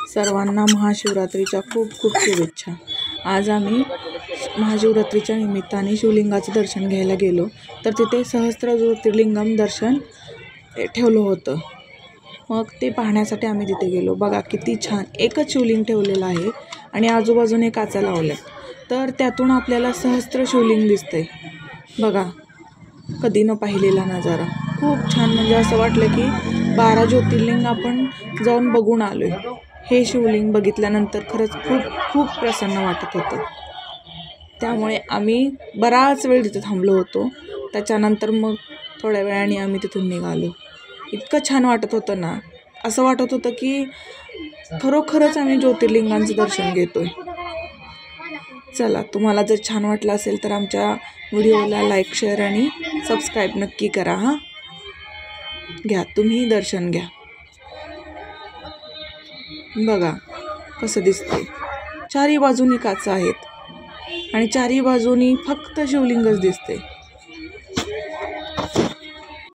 सर्वांना महाशिवरात्रीच्या खूप खूप शुभेच्छा। आज आम्ही महाशिवरात्रीच्या निमित्ताने शिवलिंगाचं दर्शन घ्यायला गेलो, तर तिथे सहस्त्र ज्योतिर्लिंगम दर्शन ठेवलं होतं। मग ते पाहण्यासाठी आम्ही तिथे गेलो। बघा किती छान, एकच शिवलिंग ठेवलेलं आहे आणि आजूबाजूने काचा लावल्या, तर त्यातून आपल्याला सहस्त्र शिवलिंग दिसतंय। बघा, कधी न पाहिलेला नजारा, खूप छान। म्हणजे असं वाटलं की 12 ज्योतिर्लिंग आपण जाऊन बघून आलोय। हे शिवलिंग बघितल्यानंतर खरंच खूप खूप प्रसन्न वाटत होतं। त्यामुळे आम्ही बराच वेळ तिथे थांबलो होतो। त्याच्यानंतर मग थोड्या वेळाने आम्ही तिथून निघालो। इतकं छान वाटत होतं ना, असं वाटत होतं की खरोखरच आम्ही ज्योतिर्लिंगांचं दर्शन घेतोय। चला, तुम्हाला जर छान वाटलं असेल तर आमच्या व्हिडिओला लाईक, शेअर आणि सबस्क्राईब नक्की करा हां। घ्या, तुम्ही दर्शन घ्या। बघा कसं दिसतंय, चारी बाजूनी काचा आहेत आणि चारी बाजूनी फक्त शिवलिंगच दिसते।